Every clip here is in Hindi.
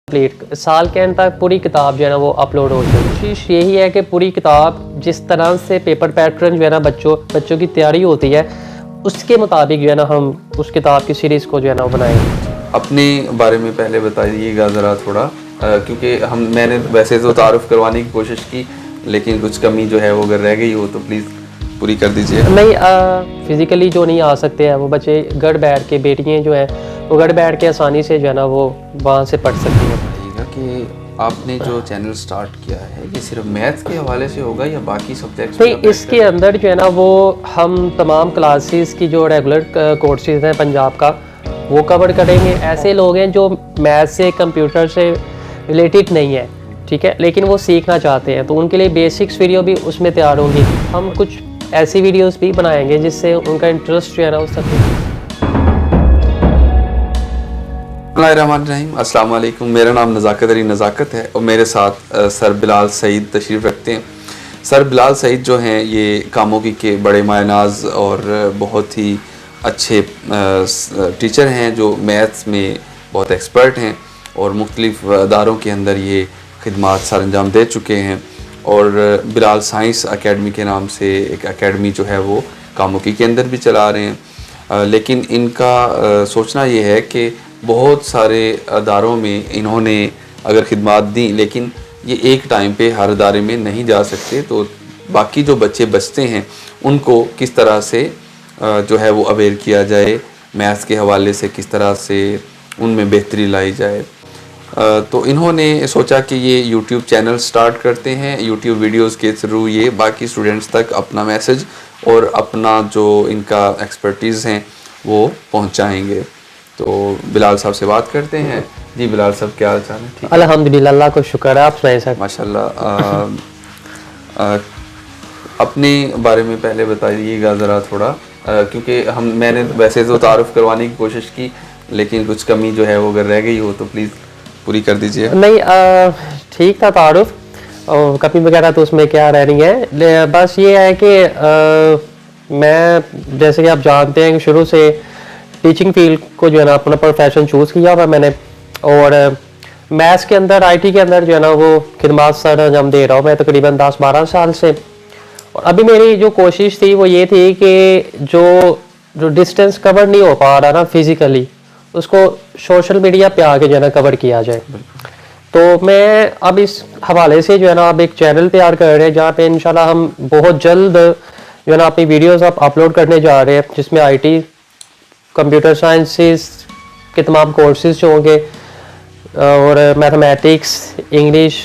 कंप्लीट साल के एंड तक पूरी किताब जो है ना वो अपलोड हो जाए। कोशिश यही है कि पूरी किताब जिस तरह से पेपर पैटर्न जो है ना बच्चों की तैयारी होती है उसके मुताबिक जो है ना हम उस किताब की सीरीज़ को जो है ना वो बनाएंगे। अपने बारे में पहले बताइएगा ज़रा थोड़ा, क्योंकि मैंने वैसे तो तारुफ करवाने की कोशिश की, लेकिन कुछ कमी जो है वो अगर रह गई हो तो प्लीज़ पूरी कर दीजिए। नहीं, फिज़िकली जो नहीं आ सकते हैं वो बच्चे घर बैठ के, बेटियाँ जो हैं वो घर बैठ के आसानी से जो है ना वो वहाँ से पढ़ सकती हैं। बताइएगा कि आपने जो चैनल स्टार्ट किया है ये सिर्फ मैथ्स के हवाले से होगा या बाकी सब्जेक्ट्स? नहीं, इसके अंदर जो है ना वो हम तमाम क्लासेस की जो रेगुलर कोर्सेज हैं पंजाब का वो कवर करेंगे। ऐसे लोग हैं जो मैथ्स से, कंप्यूटर से रिलेटेड नहीं है, ठीक है, लेकिन वो सीखना चाहते हैं, तो उनके लिए बेसिक्स वीडियो भी उसमें तैयार होंगी। हम कुछ ऐसी वीडियोस भी बनाएंगे जिससे उनका इंटरेस्ट जो है ना उस तक। बिस्मिल्लाहिर्रहमानिर्रहीम, अस्सलाम वालेकुम। मेरा नाम नज़ाकत अली नज़ाकत है और मेरे साथ सर बिलाल सईद तशरीफ़ रखते हैं। सर बिलाल सईद जो हैं ये कामोगी के बड़े मायनाज और बहुत ही अच्छे टीचर हैं जो मैथ्स में बहुत एक्सपर्ट हैं और मुख्तलिफ़ अदारों के अंदर ये खिदमात सर अंजाम दे चुके हैं। और बिलाल साइंस एकेडमी के नाम से एक एकेडमी जो है वो कामोगी के अंदर भी चला रहे हैं। लेकिन इनका सोचना ये है कि बहुत सारे अदारों में इन्होंने अगर खिदमात दी, लेकिन ये एक टाइम पे हर अदारे में नहीं जा सकते, तो बाकी जो बच्चे बचते हैं उनको किस तरह से जो है वो अवेयर किया जाए, मैथ्स के हवाले से किस तरह से उनमें बेहतरी लाई जाए। तो इन्होंने सोचा कि ये यूट्यूब चैनल स्टार्ट करते हैं, यूट्यूब वीडियोस के थ्रू ये बाकी स्टूडेंट्स तक अपना मैसेज और अपना जो इनका एक्सपर्टीज़ हैं वो पहुंचाएंगे। तो बिलाल साहब से बात करते हैं। जी बिलाल साहब, क्या हाल चाल है? ठीक, अल्हम्दुलिल्लाह, अल्लाह को शुक्र है। आप सुनाइए सर। माशाल्लाह। अपने बारे में पहले बताइएगा ज़रा थोड़ा, क्योंकि मैंने वैसे तो तारुफ करवाने की कोशिश की, लेकिन कुछ कमी जो है वो अगर रह गई हो तो प्लीज़ पूरी कर दीजिए। नहीं, ठीक था तारुफ, और कमी वगैरह तो उसमें क्या रह रही है। बस ये है कि मैं, जैसे कि आप जानते हैं कि शुरू से टीचिंग फील्ड को जो है ना अपना प्रोफेशन चूज़ किया हुआ मैंने, और मैथ्स के अंदर, आईटी के अंदर जो है ना वो खिदमात सर अंजाम दे रहा हूँ मैं तकरीबन 10-12 साल से। और अभी मेरी जो कोशिश थी वो ये थी कि जो डिस्टेंस कवर नहीं हो पा रहा ना फिज़िकली, उसको सोशल मीडिया पे आके जो है ना कवर किया जाए। तो मैं अब इस हवाले से जो है ना अब एक चैनल तैयार कर रहे हैं जहाँ पे इंशाल्लाह हम बहुत जल्द जो है ना अपनी वीडियोस आप अपलोड करने जा रहे हैं, जिसमें आईटी, कंप्यूटर साइंसेस के तमाम कोर्सेज जो होंगे और मैथमेटिक्स, इंग्लिश,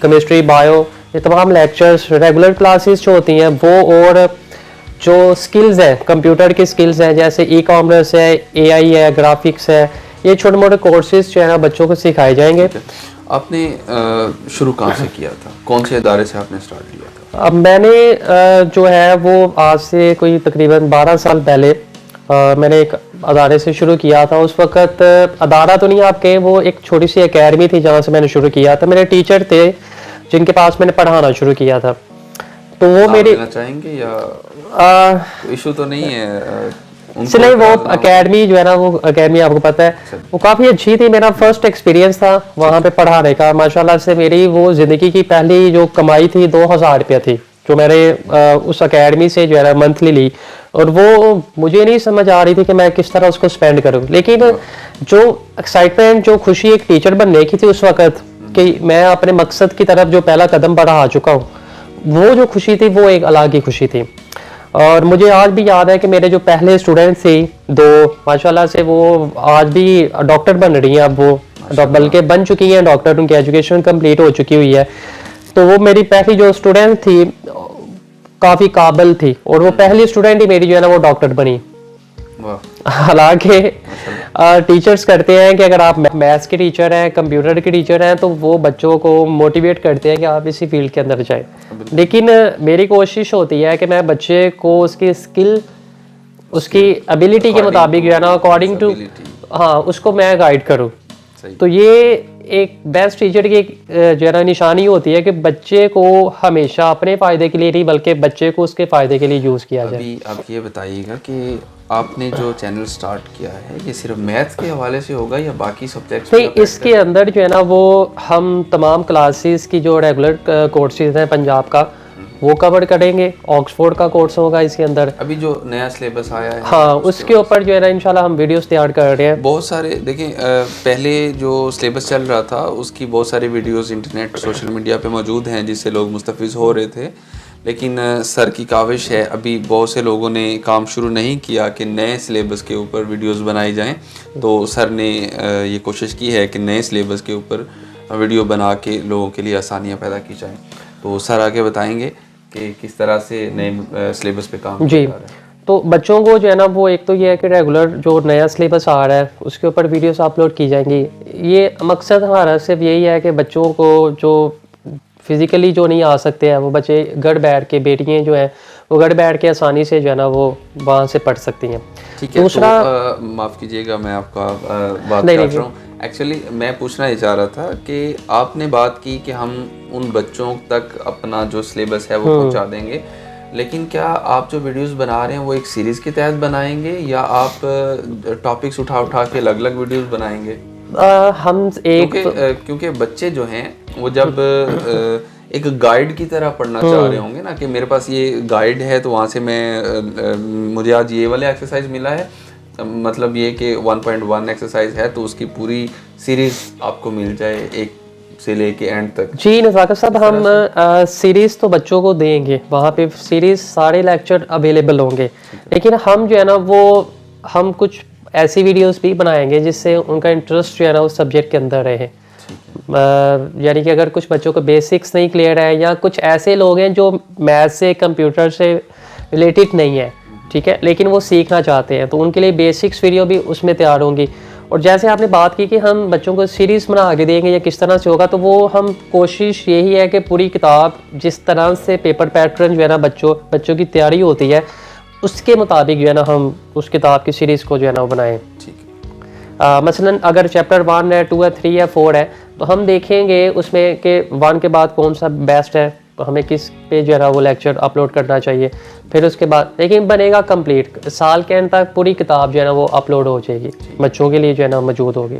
केमिस्ट्री, बायो, ये तमाम लेक्चर्स, रेगुलर क्लासेस जो होती हैं वो, और जो स्किल्स हैं, कंप्यूटर की स्किल्स हैं, जैसे ई कॉमर्स है, एआई है, ग्राफिक्स है, ये छोटे मोटे कोर्सेज जो है ना बच्चों को सिखाए जाएंगे। आपने शुरू कहाँ से किया था? कौन से इदारे से आपने स्टार्ट किया था? अब मैंने जो है वो आज से कोई तकरीबन 12 साल पहले मैंने एक अदारे से शुरू किया था। उस वक़्त अदारा तो नहीं आपके, वो एक छोटी सी एकेडमी थी जहाँ से मैंने शुरू किया था। मेरे टीचर थे जिनके पास मैंने पढ़ाना शुरू किया था, तो वो मेरे चाहेंगे या इशू तो नहीं है नहीं, वो एकेडमी जो है ना, वो एकेडमी आपको पता है वो काफ़ी अच्छी थी। मेरा फर्स्ट एक्सपीरियंस था वहाँ पे पढ़ाने का। माशाल्लाह से मेरी वो ज़िंदगी की पहली जो कमाई थी 2000 रुपया थी, जो मैंने उस एकेडमी से जो है ना मंथली ली, और वो मुझे नहीं समझ आ रही थी कि मैं किस तरह उसको स्पेंड करूँ। लेकिन जो एक्साइटमेंट, जो खुशी एक टीचर बनने की थी उस वक़्त कि मैं अपने मकसद की तरफ जो पहला कदम बढ़ा चुका हूँ, वो जो खुशी थी वो एक अलग ही खुशी थी। और मुझे आज भी याद है कि मेरे जो पहले स्टूडेंट थे दो, माशाल्लाह से वो आज भी डॉक्टर बन रही हैं। अब वो बल्कि बन चुकी हैं डॉक्टर, उनकी एजुकेशन कंप्लीट हो चुकी हुई है। तो वो मेरी पहली जो स्टूडेंट थी काफ़ी काबिल थी, और वो पहली स्टूडेंट ही मेरी जो है ना वो डॉक्टर बनी। हालांकि टीचर्स करते हैं कि अगर आप मैथ्स के टीचर हैं, कंप्यूटर के टीचर हैं, तो वो बच्चों को मोटिवेट करते हैं कि आप इसी फील्ड के अंदर जाएं। लेकिन मेरी कोशिश होती है कि मैं बच्चे को उसकी स्किल, उसकी एबिलिटी के मुताबिक जो है ना, अकॉर्डिंग टू, हाँ, उसको मैं गाइड करूँ। तो ये एक बेस्ट टीचर की जो है ना निशानी होती है कि बच्चे को हमेशा अपने फ़ायदे के लिए नहीं बल्कि बच्चे को उसके फ़ायदे के लिए यूज़ किया जाए। अभी आप ये बताइएगा कि आपने जो चैनल स्टार्ट किया है ये सिर्फ मैथ्स के हवाले से होगा या बाकी सब्जेक्ट्स नहीं, इसके अंदर जो है ना वो हम तमाम क्लासेस की जो रेगुलर कोर्सेज हैं पंजाब का वो कवर करेंगे। ऑक्सफोर्ड का कोर्स होगा इसके अंदर। अभी जो नया सिलेबस आया है हाँ, उसके ऊपर जो है ना इंशाल्लाह हम वीडियोस तैयार कर रहे हैं। बहुत सारे देखें, पहले जो सिलेबस चल रहा था उसकी बहुत सारी वीडियोस इंटरनेट सोशल मीडिया पे मौजूद हैं जिससे लोग मुस्तफ़िज़ हो रहे थे, लेकिन सर की काविश है, अभी बहुत से लोगों ने काम शुरू नहीं किया कि नए सिलेबस के ऊपर वीडियोस बनाई जाएं। तो सर ने ये कोशिश की है कि नए सिलेबस के ऊपर वीडियो बना के लोगों के लिए आसानियां पैदा की जाएं। तो सर आगे बताएंगे कि किस तरह से नए सिलेबस पे काम जी। किया जा रहा है। तो बच्चों को जो है ना वो एक तो ये है कि रेगुलर जो नया सिलेबस आ रहा है उसके ऊपर वीडियोस अपलोड की जाएंगी। ये मकसद हमारा सिर्फ यही है कि बच्चों को जो फिज़िकली जो नहीं आ सकते हैं वो बच्चे घर बैठ के, बेटियाँ जो हैं वो घर बैठ के आसानी से जो है ना वो वहाँ से पढ़ सकती हैं। ठीक है। दूसरा तो माफ़ कीजिएगा मैं आपका बात काट रहा हूँ। एक्चुअली मैं पूछना ही चाह रहा था कि आपने बात की कि हम उन बच्चों तक अपना जो सिलेबस है वो पहुँचा देंगे, लेकिन क्या आप जो वीडियोस बना रहे हैं वो एक सीरीज़ के तहत बनाएंगे या आप टॉपिक्स उठा के अलग अलग वीडियोस बनाएंगे? हम एक क्योंकि बच्चे जो हैं वो जब एक गाइड की तरह पढ़ना चाह रहे होंगे ना कि मेरे पास ये गाइड है तो वहाँ से मुझे आज ये वाला एक्सरसाइज मिला है, मतलब ये कि 1.1 एक्सरसाइज है तो उसकी पूरी सीरीज आपको मिल जाए एक से लेके एंड तक। जी नज़ाकत साहब, हम सीरीज़ तो बच्चों को देंगे, वहाँ पे सीरीज़ सारे लेक्चर अवेलेबल होंगे, लेकिन हम जो है ना वो हम कुछ ऐसी वीडियोस भी बनाएंगे जिससे उनका इंटरेस्ट जो है ना उस सब्जेक्ट के अंदर रहे। यानी कि अगर कुछ बच्चों को बेसिक्स नहीं क्लियर है या कुछ ऐसे लोग हैं जो मैथ से, कंप्यूटर से रिलेटेड नहीं है, ठीक है, लेकिन वो सीखना चाहते हैं, तो उनके लिए बेसिक्स वीडियो भी उसमें तैयार होंगी। और जैसे आपने बात की कि हम बच्चों को सीरीज़ बना के देंगे या किस तरह से होगा, तो वो हम कोशिश यही है कि पूरी किताब जिस तरह से पेपर पैटर्न जो है ना बच्चों की तैयारी होती है उसके मुताबिक जो है ना हम उस किताब की सीरीज़ को जो है ना वो बनाएं। ठीक है। मसलन अगर चैप्टर 1 है, 2 है, 3 या 4 है, तो हम देखेंगे उसमें कि 1 के बाद कौन सा बेस्ट है, तो हमें किस पे जो है ना वो लेक्चर अपलोड करना चाहिए। फिर उसके बाद लेकिन बनेगा कंप्लीट, साल के एंड तक पूरी किताब जो है ना वो अपलोड हो जाएगी, बच्चों के लिए जो है ना मौजूद होगी।